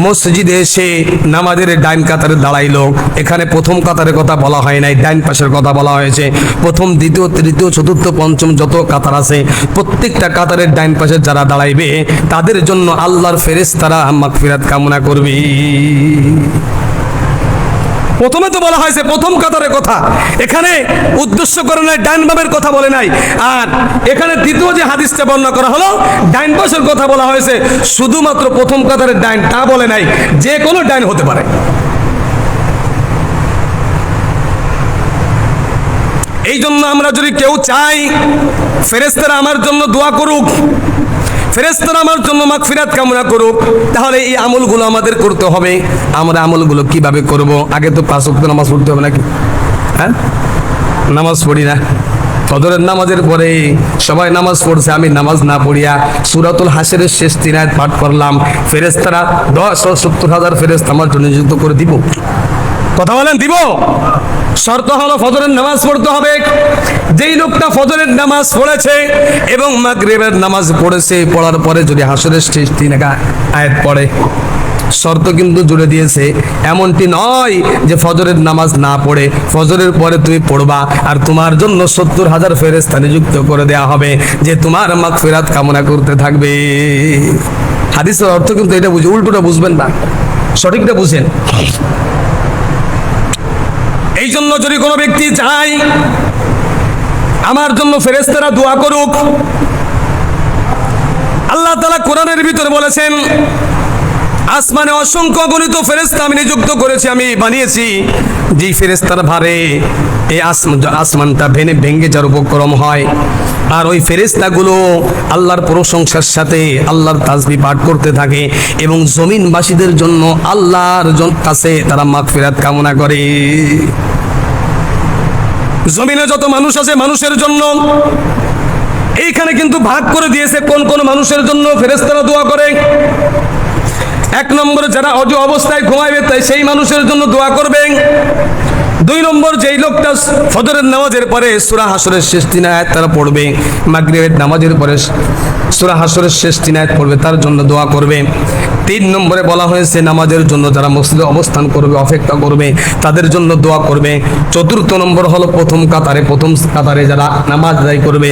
মসজিদে এসে নামাজের ডান কাতারে দাঁড়াইলো, এখানে প্রথম কাতারের কথা বলা হয় নাই, ডান পাশের কথা বলা হয়েছে। প্রথম, দ্বিতীয়, তৃতীয়, চতুর্থ, পঞ্চম যত কাতার আছে, প্রত্যেকটা কাতারের ডান পাশে যারা দাঁড়াইবে তাদের জন্য আল্লাহর ফেরেশতারা মাগফিরাত কামনা করবে। প্রথমে তো বলা হয়েছে প্রথম কাতারের কথা, এখানে উদ্দেশ্য করে নাই, ডাইন বামের কথা বলে নাই। আর এখানে দ্বিতীয় যে হাদিসটা বর্ণনা করা হলো, ডাইন পাশের কথা বলা হয়েছে, শুধুমাত্র প্রথম কাতারের ডাইন তা বলে নাই, যে কোনো ডাইন হতে পারে। এই জন্য আমরা যদি কেউ চাই ফেরেশতারা আমার জন্য দোয়া করুক, ফেরেশতারা আমার জন্য মাগফিরাত কামনা করুক, তাহলে এই আমলগুলো আমাদের করতে হবে। আমরা আমলগুলো কিভাবে করব? আগে তো 5 ওয়াক্ত নামাজ পড়তে হবে নাকি? হ্যাঁ, নামাজ পড়ি না। ফজরের নামাজের পরে সবাই নামাজ পড়ছে, আমি নামাজ না পড়িয়া সূরাতুল হাসরের শেষ 3 আয়াত পাঠ করলাম, ফেরেশতারা 10,70,000 ফেরেশতা আমার জন্য নিযুক্ত করে দিব। কথা বলেন, দিব? শর্ত হলো ফজরের নামাজ পড়তে হবে। যেই লোকটা ফজরের নামাজ পড়েছে এবং মাগরিবের নামাজ পড়েছে, পড়ার পরে যদি হাসরের শেষ 3 আয়াত পড়ে, শর্ত কিন্তু জুড়ে দিয়েছে, এমনটি নয় যে ফজরের নামাজ না পড়ে ফজরের পরে তুমি পড়বা আর তোমার জন্য 70,000 ফেরেশতা নিযুক্ত করে দেওয়া হবে যে তোমার মাগফিরাত কামনা করতে থাকবে। হাদিসের অর্থ কিন্তু এটা বুঝে, উল্টোটা বুঝবেন না, সঠিকটা বুঝেন। এই জন্য যদি কোনো ব্যক্তি চায় আমার জন্য ফেরেশতারা দোয়া করুক, আল্লাহ তাআলা কোরআনের ভিতরে বলেছেন, আসমানে অসংখ্য গণিত ফেরেশতা আমি নিযুক্ত করেছি, আমি বানিয়েছি, যেই ফেরেশতার ভারে এই আসমানটা ভেঙে যাওয়ার উপক্রম হয়। আর ওই ফেরেশতাগুলো আল্লাহর প্রশংসার সাথে আল্লাহর তাসবিহ পাঠ করতে থাকে এবং জমিনবাসীদের জন্য আল্লাহর কাছে তারা মাগফিরাত কামনা করে। জমিনে যত মানুষ আছে মানুষের জন্য এইখানে কিন্তু ভাগ করে দিয়েছে কোন কোন মানুষের জন্য ফেরেশতারা দোয়া করে। 1 নম্বরে যারা অজু অবস্থায় ঘুমাইবে তাই সেই মানুষের জন্য দোয়া করবেন। 2 নম্বর, যেই লোকটা ফজরের নামাজের পরে সূরা হাসরের শেষ 3 আয়াত তারা পড়বে, মাগরিবের নামাজের পরে সূরা হাসরের শেষ 3 আয়াত পড়বে, তার জন্য দোয়া করবে। 3 নম্বরে বলা হয়েছে নামাজের জন্য যারা মসজিদে অবস্থান করবে, অপেক্ষা করবে, তাদের জন্য দোয়া করবে। 4th নম্বর হলো প্রথম কাতারে যারা নামাজ আদায় করবে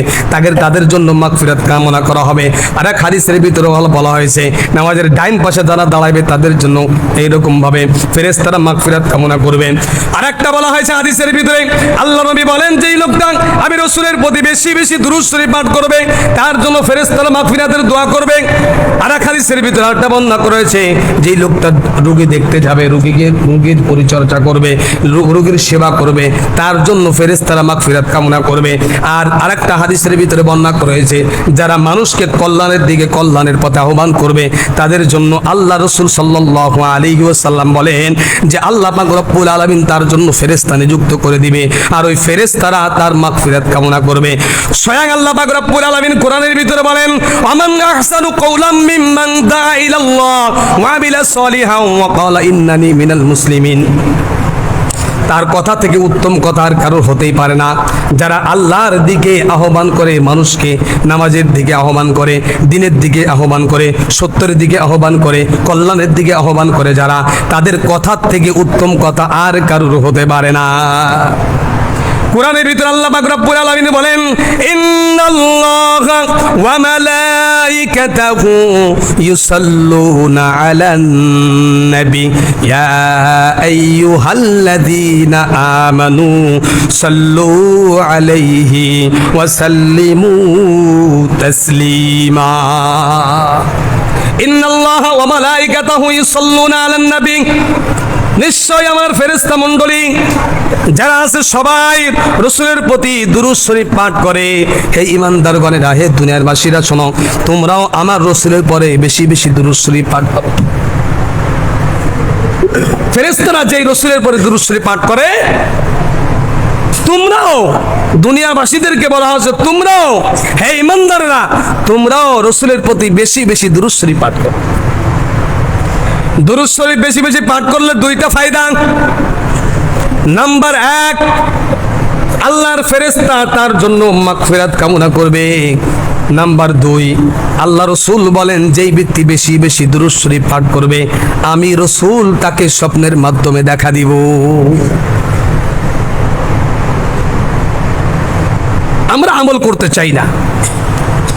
তাদের জন্য মাগফিরাত কামনা করা হবে। আর এক হাদিসের ভিতরে বলা হয়েছে নামাজের ডাইন পাশে যারা দাঁড়াবে তাদের জন্য এইরকম ভাবে ফেরেশতারা মাগফিরাত কামনা করবে। আর একটা বলা হয়েছে হাদিসের ভিতরে, আল্লাহ নবী বলেন যেই লোকটা আমি রাসূলের প্রতি বেশি বেশি দুরূদ শরীফ পাঠ করবে তার জন্য ফেরেশতারা মাগফিরাতের দোয়া করবে। আর এক হাদিসের ভিতরে একটা বর্ণনা করেছে যেই লোকটা রোগী দেখতে যাবে, রোগীর পরিচর্যা করবে, রোগীর সেবা করবে, তার জন্য ফেরেশতারা মাগফিরাত কামনা করবে। আর আরেকটা হাদিসের ভিতরে বর্ণনা করেছে যারা মানুষকে কল্যাণের পথে আহ্বান করবে তাদের জন্য আল্লাহ রাসূল সাল্লাল্লাহু আলাইহি ওয়াসাল্লাম বলেন যে আল্লাহ পাক রব্বুল আলামিন তার জন্য ফেরেশতা নিযুক্ত করে দিবে, আর ওই ফেরেশতারা তার মাগফিরাত কামনা করবে। স্বয়ং আল্লাহ পাক রব্বুল আলামিন কোরআনের ভিতরে বলেন, আমান আহসানু কওলাম মিম্মান দাআ ইলাল্লাহ ওয়া আমিলা সলিহান ওয়া ক্বালা ইন্নানি মিনাল মুসলিমিন। তার কথা থেকে উত্তম কথা আর কারোর হতেই পারে না। যারা আল্লাহর দিকে আহ্বান করে, মানুষকে নামাজের দিকে আহ্বান করে, দিনের দিকে আহ্বান করে, সত্যের দিকে আহ্বান করে, কল্যাণের দিকে আহ্বান করে, যারা তাদের কথার থেকে উত্তম কথা আর কারোর হতে পারে না। কোরআনের ভিতরে আল্লাহ পাক রব্বুল আলামিন বলেন, ইন্নাল্লাহা ওয়া মালাইকাতাহু ইউসাল্লুনা আলান নবী ইয়া আইয়ুহাল্লাযীনা আমানু সাল্লু আলাইহি ওয়া সাল্লিমু তাসলিমা। ইন্নাল্লাহা ওয়া মালাইকাতাহু ইউসাল্লুনা আলান নবী, নিশ্চয় আমার ফেরেশতা মণ্ডলী যারা আছে সবাই রাসূলের প্রতি দুরূদ শরীফ পাঠ করে। হে ঈমানদারগণেরা, হে দুনিয়ার বাসীরা, শোনো, তোমরাও আমার রাসূলের পরে বেশি বেশি দুরূদ শরীফ পাঠ করো। ফেরেশতারা যেই রাসূলের পরে দুরূদ শরীফ পাঠ করে, তোমরাও, দুনিয়াবাসীদেরকে বলা হচ্ছে তোমরাও, হে ঈমানদাররা, তোমরাও রাসূলের প্রতি বেশি বেশি দুরূদ শরীফ পাঠ করো। দুরূদ শরীফ বেশি বেশি পাঠ করলে 2টা ফায়দা। নাম্বার 1, আল্লাহর ফেরেশতা তার জন্য মাগফিরাত কামনা করবে। নাম্বার 2, আল্লাহ রাসূল বলেন যেই ব্যক্তি বেশি বেশি দুরূদ শরীফ পাঠ করবে আমি রাসূল তাকে স্বপ্নের মাধ্যমে দেখা দিব। আমরা আমল করতে চাই না,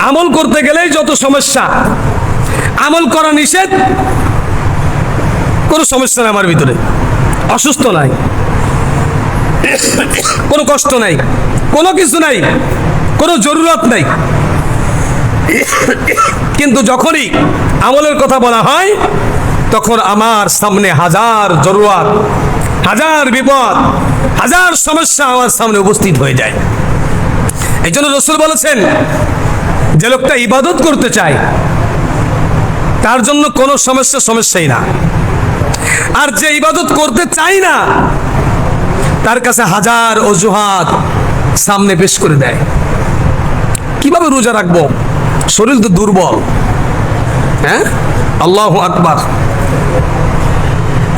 আমল করতে গেলেই যত সমস্যা। আমল করা নিষেধ, কোনো সমস্যা নাই আমার ভিতরে, অসুস্থ নাই, কোনো কষ্ট নাই, কোনো কিছু নাই, কোনো জরুরত নাই। কিন্তু যখনই আমলের কথা বলা হয় তখন আমার সামনে হাজার জরুরত, হাজার বিপদ, হাজার সমস্যা আমার সামনে উপস্থিত হয়ে যায়। এই জন্য রাসূল বলেছেন যে লোকটা ইবাদত করতে চায় তার জন্য কোনো সমস্যাই না, আর যে ইবাদত করতে চায় না তার কাছে হাজার অজুহাত সামনে পেশ করে দেয়। কিভাবে রোজা রাখবো, শরীর তো দুর্বল। হ্যাঁ, আল্লাহু আকবার।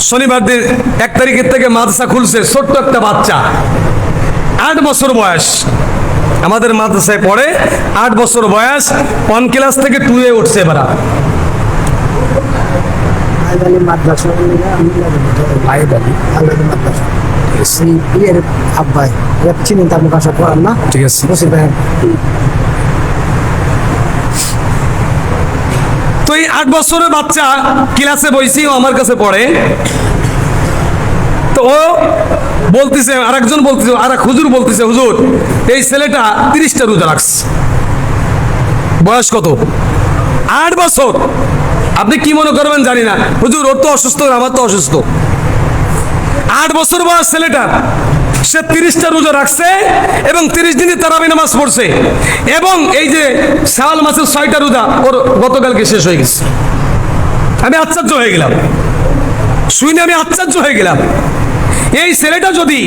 শনিবার দিন 1 তারিখের থেকে মাদ্রাসা খুলছে, ছোট্ট একটা বাচ্চা, 8 বছর বয়স, আমাদের মাদ্রাসায় পড়ে, 8 বছর বয়স, 1 ক্লাস থেকে 2 এ উঠছে। এবার ঠিক আছে, তো এই 8 বছরের বাচ্চা ক্লাসে বইছি, ও আমার কাছে পড়ে। তো ও বলতেছে, আরেকজন বলতেছে, আরেক হুজুর বলতেছে, হুজুর এই ছেলেটা 30টা রোজা রাখছে। বয়স কত? 8 বছর। আপনি কি মনে করবেন জানি না, হুজুর ওর তো অসুস্থ, আমার তো অসুস্থ। 8 বছর বয়স ছেলেটা, সে 30টা রোজা রাখছে এবং 30 দিনে তারাবি নামাজ পড়ছে, এবং এই যে শাওয়াল মাসের 6টা রোজা ওর গতকালকে শেষ হয়ে গেছে। আমি আশ্চর্য হয়ে গেলাম, শুনে আমি আশ্চর্য হয়ে গেলাম। এই ছেলেটা যদি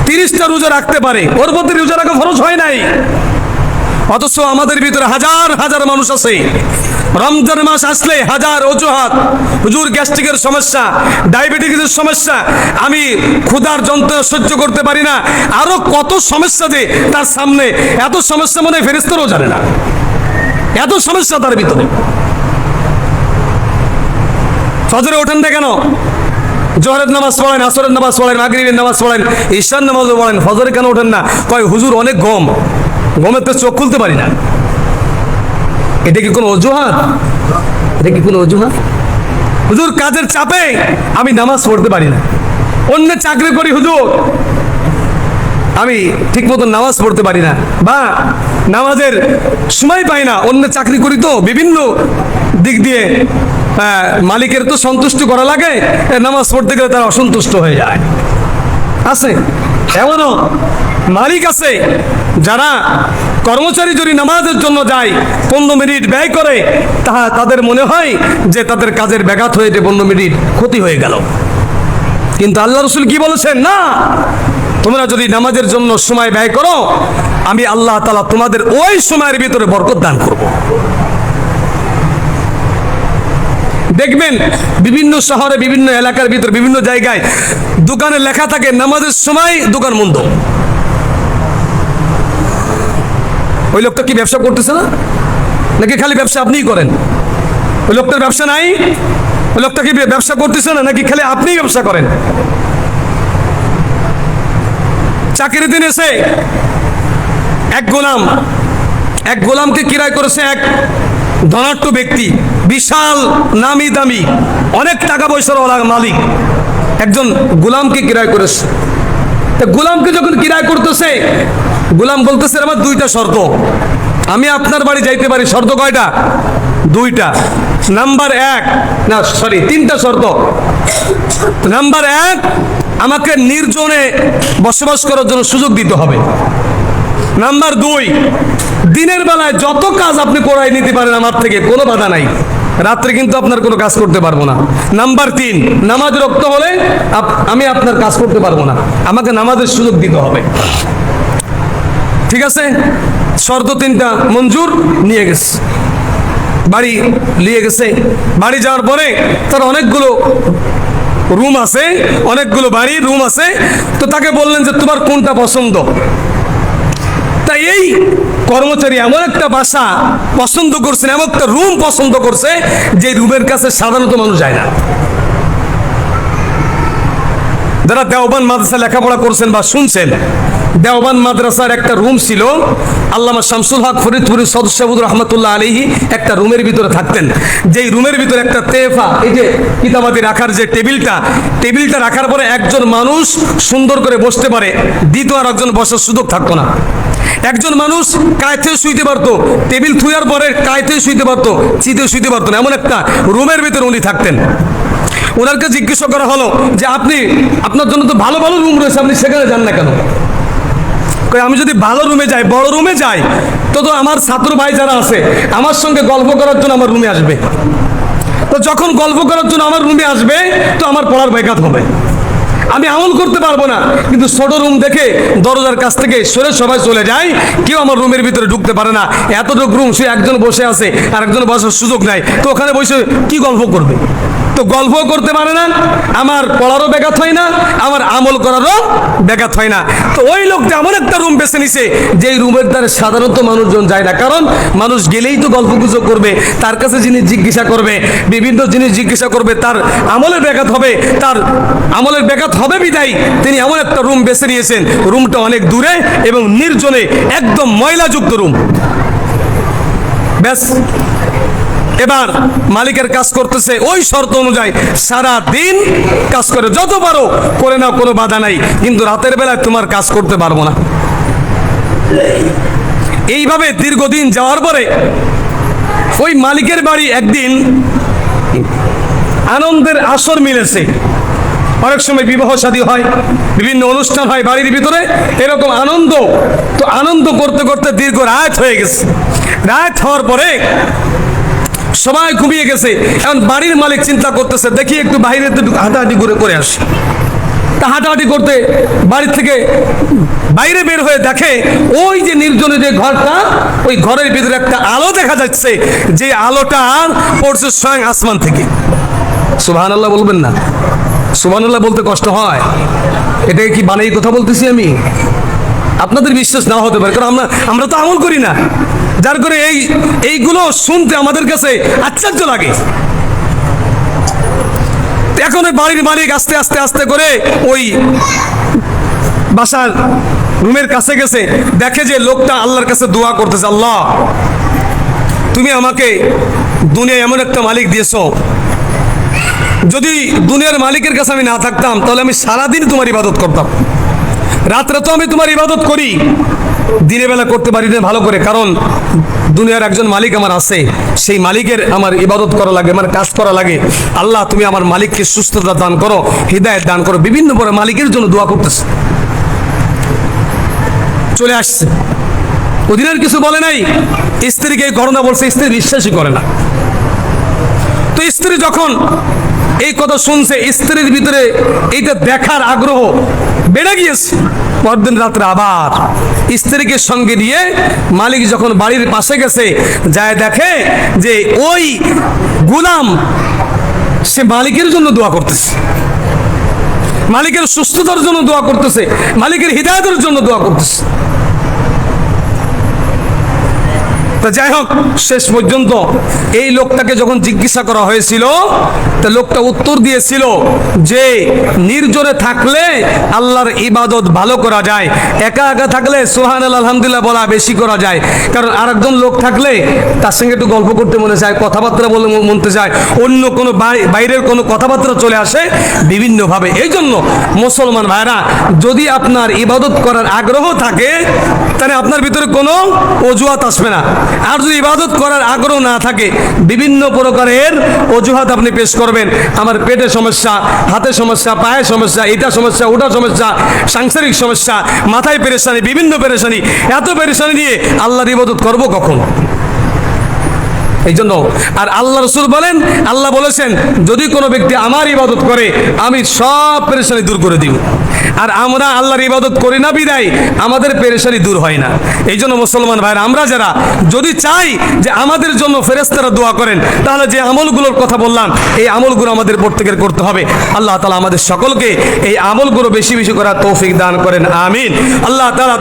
30টা রোজা রাখতে পারে, ওর মধ্যে রোজা রাখা ফরজ হয় নাই, অথচ আমাদের ভিতরে হাজার হাজার মানুষ আছে রমজান মাস আসলে হাজার অজুহাত, হুজুর গ্যাস্ট্রিকের সমস্যা, ডায়াবেটিসের সমস্যা, আমি ক্ষুধার যন্ত্রণা সহ্য করতে পারি না, আরো কত সমস্যা যে তার সামনে। এত সমস্যা মনে হয় ফেরেশতারাও জানে না, এত সমস্যা তার ভিতরে। ফজরে ওঠেন না কেন? জোহরের নামাজ পড়েন, আসরের নামাজ পড়েন, মাগরিবের নামাজ পড়েন, ঈশার নামাজও পড়েন, ফজরে কেন ওঠেন না? কয় হুজুর অনেক গম, গমের তো চোখ খুলতে পারি না। এটা কি কোনো অজুহাত? এটা কি কোনো অজুহাত? হুজুর কাজের চাপে আমি নামাজ পড়তে পারি না। অন্য চাকরি করি হুজুর, আমি ঠিক মতো নামাজ পড়তে পারি না, বা নামাজের সময় পাই না, অন্য চাকরি করি তো বিভিন্ন দিক দিয়ে মালিকের তো সন্তুষ্ট করা লাগে, নামাজ পড়তে গেলে তারা অসন্তুষ্ট হয়ে যায়। আছে এমনও মালিক আছে যারা কর্মচারী যদি নামাজের জন্য যায় 15 মিনিট ব্যয় করে, তাদের মনে হয় যে তাদের কাজের ব্যাঘাত হয়েছে, 15 মিনিট ক্ষতি হয়ে গেল। কিন্তু আল্লাহ রসুল কি বলেছেন? না, তোমরা যদি নামাজের জন্য সময় ব্যয় করো, আমি আল্লাহ তাআলা তোমাদের ওই সময়ের ভিতরে বরকত দান করব। দেখবেন বিভিন্ন শহরে, বিভিন্ন এলাকার ভিতরে, বিভিন্ন জায়গায় দোকানে লেখা থাকে নামাজের সময় দোকান বন্ধ। ওই লোকটা কি ব্যবসা করতেছে না? নাকি খালি ব্যবসা আপনিই করেন? ওই লোকটার ব্যবসা নাই? ওই লোকটা কি ব্যবসা করতেছে না, নাকি খালি আপনিই ব্যবসা করেন? চাকরির দিন এসে এক গোলামকে কিরায় করেছে এক ধনাঢ্য ব্যক্তি, বিশাল নামি দামি অনেক টাকা পয়সার মালিক একজন গোলামকে কিরায় করেছে। তা গোলামকে যখন কিরায় করতেছে, গোলাম বলতেছে আমার 2টা শর্ত, আমি আপনার বাড়ি যাইতে পারি। শর্ত কয়টা? 2টা। নাম্বার 1, না সরি 3টা শর্ত। নাম্বার 1, আমাকে নির্জনে বসবাস করার জন্য সুযোগ দিতে হবে। নাম্বার 2, দিনের বেলায় যত কাজ আপনি করাই নিতে পারেন আমার থেকে, কোনো বাধা নাই, রাত্রে কিন্তু আপনার কোনো কাজ করতে পারবো না। নাম্বার 3, নামাজ রক্ত হলে আমি আপনার কাজ করতে পারবো না, আমাকে নামাজের সুযোগ দিতে হবে। ঠিক আছে, শর্ত 3টা মঞ্জুর, নিয়ে গেছে, বাড়ি নিয়ে গেছে। বাড়ি যাওয়ার পরে তার অনেকগুলো রুম আছে, অনেকগুলো বাড়ি রুম আছে। তো তাকে বললেন যে তোমার কোনটা পছন্দ? তাই এই কর্মচারী এমন একটা বাসা পছন্দ করছেন, এমন একটা রুম পছন্দ করছে যে রুমের কাছে সাধারণত মানুষ যায় না। যারা দেওবান মাদ্রাসা লেখাপড়া করছেন বা শুনছেন, দেওবান মাদ্রাসার একটা রুম ছিল, আল্লামা শামসুল হক ফরিদপুরি সদস্যবুদ রহমতুল্লাহ আলাইহি একটা রুমের ভিতরে থাকতেন। যেই রুমের ভিতরে একটা তেফা, এই যে কিতাবাদি রাখার যে টেবিলটা রাখার পরে একজন মানুষ সুন্দর করে বসতে পারে, দ্বিতীয় আর একজন বসার সুযোগ থাকতো না। একজন মানুষ কায়থেও শুইতে পারতো, টেবিল থুয়ার পরে কায়থেও শুইতে পারতো, চিতেও শুইতে পারতো না, এমন একটা রুমের ভিতরে উনি থাকতেন। ওনাকে জিজ্ঞাসা করা হলো যে আপনার জন্য তো ভালো ভালো রুম রয়েছে, আপনি সেখানে যান না কেন? আমি যদি ভালো রুমে যাই, বড় রুমে যাই, তো আমার ছাত্র ভাই যারা আছে আমার সঙ্গে গল্প করার জন্য আমার রুমে আসবে। তো যখন গল্প করার জন্য আমার রুমে আসবে, তো আমার পড়ার ব্যাঘাত হবে, আমি আমল করতে পারবো না। কিন্তু ছোট রুম দেখে দরজার কাছ থেকে সরে সবাই চলে যায়, কেউ আমার রুমের ভিতরে ঢুকতে পারে না। এতটুকু রুম, সে একজন বসে আছে আর একজন বসার সুযোগ নাই, তো ওখানে বসে কি গল্প করবে? তো গল্প করতে পারে না, আমার পড়ারও ব্যাঘাত হয় না, আমার আমল করারও ব্যাঘাত হয় না। তো ওই লোকটা এমন একটা রুম বেছে নিছে যেই রুমের দ্বারা সাধারণত মানুষজন যায় না, কারণ মানুষ গেলেই তো গল্প গুজব করবে, তার কাছে জিনিস জিজ্ঞাসা করবে, বিভিন্ন জিনিস জিজ্ঞাসা করবে, তার আমলের ব্যাঘাত হবে, তার আমলের ব্যাঘাত হবে বিদায় তিনি এমন একটা রুম বেছে নিয়েছেন। রুমটা অনেক দূরে এবং নির্জনে, একদম ময়লাযুক্ত রুম। ব্যাস, এবার মালিকের কাজ করতেছে ওই শর্ত অনুযায়ী, সারা দিন কাজ করে, যত পারো করে নাও, কোনো বাধা নাই, কিন্তু রাতের বেলায় তোমার কাজ করতে পারবো না। এইভাবে দীর্ঘদিন যাওয়ার পরে ওই মালিকের বাড়ি একদিন আনন্দের আসর মিলেছে। অনেক সময় বিবাহ শাদী হয়, বিভিন্ন অনুষ্ঠান হয় বাড়ির ভিতরে, এরকম আনন্দ। তো আনন্দ করতে করতে দীর্ঘ রাত হয়ে গেছে। রাত হওয়ার পরে সবাই ঘুমিয়ে গেছে। এখন বাড়ির মালিক চিন্তা করতেছে, দেখি একটু বাইরে হাঁটাহাঁটি করে আসি। তা হাঁটাহাঁটি করতে বাড়ি থেকে বাইরে বের হয়ে দেখে ওই যে নির্জনে যে ঘরটা, ওই ঘরের ভিতরে একটা আলো দেখা যাচ্ছে, যে আলোটা পড়ছে স্বয়ং আসমান থেকে। সুবহানাল্লাহ বলবেন না? সুবহানাল্লাহ বলতে কষ্ট হয়? এটাকে কি বানাই কথা বলতেছি আমি? আপনাদের বিশ্বাস না হতে পারে, কারণ আমরা তো আমল করি না, যার করে এইগুলো শুনতে আমাদের কাছে আশ্চর্য লাগে। এখন ওই বাড়ির মালিক আস্তে আস্তে আস্তে করে ওই বাসার রুমের কাছে গেছে, দেখে যে লোকটা আল্লাহর কাছে দোয়া করতেছে, আল্লাহ তুমি আমাকে দুনিয়ায় এমন একটা মালিক দিয়েছো, যদি দুনিয়ার মালিকের কাছে আমি না থাকতাম তাহলে আমি সারাদিন তোমার ইবাদত করতাম। রাত্রে তো আমি তোমার ইবাদত করি, দিনের বেলা করতে পারি না ভালো করে, কারণ দুনিয়ার একজন মালিক আমার আছে, সেই মালিকের আমার ইবাদত করা লাগে, আমার কাজ করা লাগে। আল্লাহ তুমি আমার মালিককে সুস্থতা দান করো, হৃদায়ত দান করো, বিভিন্ন পরে মালিকের জন্য দোয়া করতেছে। চলে আসছে, ওদিনের কিছু বলে নাই, স্ত্রীকে এই ঘটনা বলছে, স্ত্রী বিশ্বাসই করে না। তো স্ত্রী যখন এই কথা শুনছে, স্ত্রীর ভিতরে এইটা দেখার আগ্রহ বেড়ে গিয়েছে। পরদিন রাত্রে আবার স্ত্রীকে সঙ্গে নিয়ে মালিক যখন বাড়ির পাশে গেছে, যায় দেখে যে ওই গোলাম সে মালিকের জন্য দোয়া করতেছে, মালিকের সুস্থতার জন্য দোয়া করতেছে, মালিকের হিদায়াতের জন্য দোয়া করতেছে। তা যাই হোক, শেষ পর্যন্ত এই লোকটাকে যখন জিজ্ঞাসা করা হয়েছিল, তা লোকটা উত্তর দিয়েছিল যে নির্জনে থাকলে আল্লাহর ইবাদত ভালো করা যায়, একা একা থাকলে সুবহানাল্লাহ আলহামদুলিল্লাহ বলা বেশি করা যায়। কারণ আরেকজন লোক থাকলে তার সঙ্গে একটু গল্প করতে মনে চায়, কথাবার্তা বলে মনতে চায়, অন্য কোনো বাইরের কোনো কথাবার্তা চলে আসে বিভিন্নভাবে। এই জন্য মুসলমান ভাইরা, যদি আপনার ইবাদত করার আগ্রহ থাকে তাহলে আপনার ভিতরে কোনো অজুহাত আসবে না। আর যদি ইবাদত করার আগ্রহ না থাকে, বিভিন্ন প্রকারের অজুহাত আপনি পেশ করবেন। আমার পেটের সমস্যা, হাতের সমস্যা, পায়ের সমস্যা, এটা সমস্যা, ওটা সমস্যা, সাংসারিক সমস্যা, মাথায় পেরেশানি, বিভিন্ন পেরেশানি, এত পেরেশানি নিয়ে আল্লাহর ইবাদত করব কখন? এই জন্য আর আল্লাহ রসুল বলেন, আল্লাহ বলেছেন যদি কোনো ব্যক্তি আমার ইবাদত করে আমি সব পেরেশানি দূর করে দিব। আর আমরা আল্লাহর ইবাদত করি না বিদায় আমাদের পেরেশানি দূর হয় না। এই জন্য মুসলমান ভাইরা, আমরা যারা যদি চাই যে আমাদের জন্য ফেরেশতারা দোয়া করেন, তাহলে যে আমলগুলোর কথা বললাম এই আমলগুলো আমাদের প্রত্যেকের করতে হবে। আল্লাহ তাআলা আমাদের সকলকে এই আমলগুলো বেশি বেশি করার তৌফিক দান করেন, আমিন। আল্লাহ তাআলা